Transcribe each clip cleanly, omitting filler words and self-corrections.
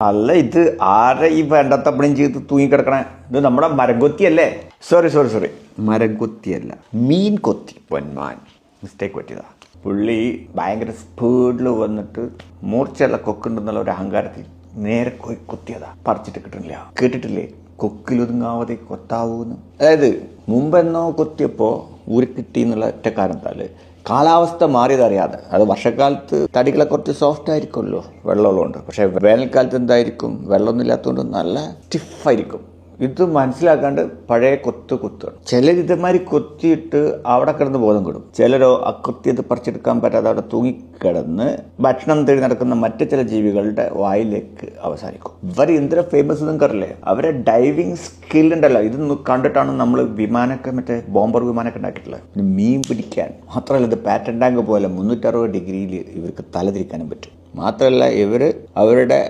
അല്ല, ഇത് ആരെ ഈ വേണ്ടാത്തപ്പണിയും ചെയ്ത് തൂങ്ങിക്കിടക്കണേ? ഇത് നമ്മുടെ മരംകൊത്തിയല്ലേ? സോറി, മരംകൊത്തിയല്ല, മീൻ കൊത്തി. പൊന്മാൻ, മിസ്റ്റേക്ക് പറ്റിയതാ. പുള്ളി ഭയങ്കര സ്പീഡിൽ വന്നിട്ട് മൂർച്ചയുള്ള കൊക്കുണ്ടെന്നുള്ള ഒരു അഹങ്കാരത്തിൽ നേരെ പോയി കൊത്തിയതാ. പറിച്ചിട്ട് കിട്ടണില്ല. കേട്ടിട്ടില്ലേ, കൊക്കിലൊതുങ്ങാവതെ കൊത്താവൂന്ന്? അതായത് മുമ്പെന്നോ കൊത്തിയപ്പോൾ ഊരി കിട്ടി എന്നുള്ള ഒറ്റ കാരണത്താല് കാലാവസ്ഥ മാറിയതറിയാതെ, അത് വർഷക്കാലത്ത് തടികളെ കുറച്ച് സോഫ്റ്റ് ആയിരിക്കുമല്ലോ, വെള്ളമുള്ളതുകൊണ്ട്. പക്ഷെ വേനൽക്കാലത്ത് എന്തായിരിക്കും, വെള്ളമൊന്നും ഇല്ലാത്തതുകൊണ്ട് നല്ല സ്റ്റിഫായിരിക്കും. ഇത് മനസ്സിലാക്കാണ്ട് പഴയ കൊത്തുകയാണ്. ചിലർ ഇതേമാതിരി കൊത്തിയിട്ട് അവിടെ കിടന്ന് ബോധം കിടും. ചിലരോ ആ കൊത്തിയത് പറിച്ചെടുക്കാൻ പറ്റാതെ അവിടെ തൂങ്ങിക്കിടന്ന് ഭക്ഷണം തേടി നടക്കുന്ന മറ്റു ചില ജീവികളുടെ വായിലേക്ക് അവസാനിക്കും. ഇവർ എന്തിനാ ഫേമസ് നിങ്ങൾക്കറിയില്ലേ? അവരെ ഡൈവിങ് സ്കില്ലുണ്ടല്ലോ, ഇതൊന്നും കണ്ടിട്ടാണ് നമ്മൾ വിമാനമൊക്കെ, മറ്റേ ബോംബർ വിമാനമൊക്കെ ഉണ്ടാക്കിയിട്ടുള്ളത്. പിന്നെ മീൻ പിടിക്കാൻ മാത്രമല്ല, ഇത് പാറ്റൻ ടാങ്ക് പോലെ 360 ഡിഗ്രിയിൽ ഇവർക്ക് തലതിരിക്കാനും പറ്റും. മാത്രമല്ല, ഇവർ അവരുടെ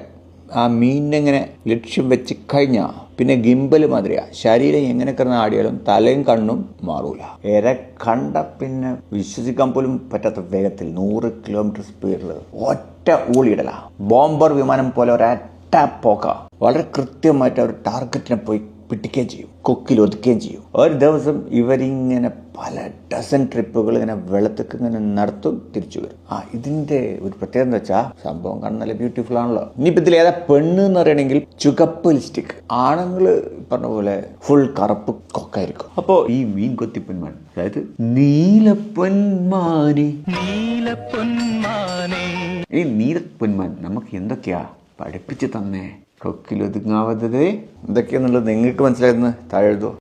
ആ മീനിനെങ്ങനെ ലക്ഷ്യം വെച്ച് കഴിഞ്ഞാൽ പിന്നെ ഗിംബൽ മാതിരിയാ. ശരീരം എങ്ങനെ കിടന്ന് ആടിയാലും തലയും കണ്ണും മാറൂല. ഏറെ കണ്ട പിന്നെ വിശ്വസിക്കാൻ പോലും പറ്റാത്ത വേഗത്തിൽ 100 കിലോമീറ്റർ സ്പീഡിൽ ഒറ്റ ഊളിയിടല. ബോംബർ വിമാനം പോലെ ഒരൊറ്റ പോക്ക. വളരെ കൃത്യമായിട്ട് അവർ ടാർഗറ്റിനെ പോയി പിടിക്കുകയും ചെയ്യും, കൊക്കിൽ ഒതുക്കുകയും ചെയ്യും. ഒരു ദിവസം ഇവരിങ്ങനെ പല ഡസൻ ട്രിപ്പുകൾ ഇങ്ങനെ വെള്ളത്തേക്ക് ഇങ്ങനെ നടത്തും, തിരിച്ചു വരും. ഇതിന്റെ ഒരു പ്രത്യേകത എന്താ വെച്ചാൽ, സംഭവം കാണാൻ നല്ല ബ്യൂട്ടിഫുൾ ആണല്ലോ. ഇനിയിപ്പോൾ ഇതിൽ ഏതാ പെണ്ണ് എന്ന് പറയണമെങ്കിൽ ചുവപ്പ് ലിപ്സ്റ്റിക്, ആണുങ്ങള് പറഞ്ഞ പോലെ ഫുൾ കറുപ്പ് കൊക്കായിരിക്കും. അപ്പോൾ ഈ മീൻ കൊത്തി പൊന്മാൻ, അതായത് നീലപ്പൊന്മാനെ, ഈ നീലപ്പൊന്മാൻ നമുക്ക് എന്തൊക്കെയാ പഠിപ്പിച്ചു തന്നേ? കൊക്കിലൊതുങ്ങാവതേ എന്തൊക്കെയാന്നുള്ളത് നിങ്ങൾക്ക് മനസ്സിലായിരുന്നു? താഴെ എഴുതുമോ?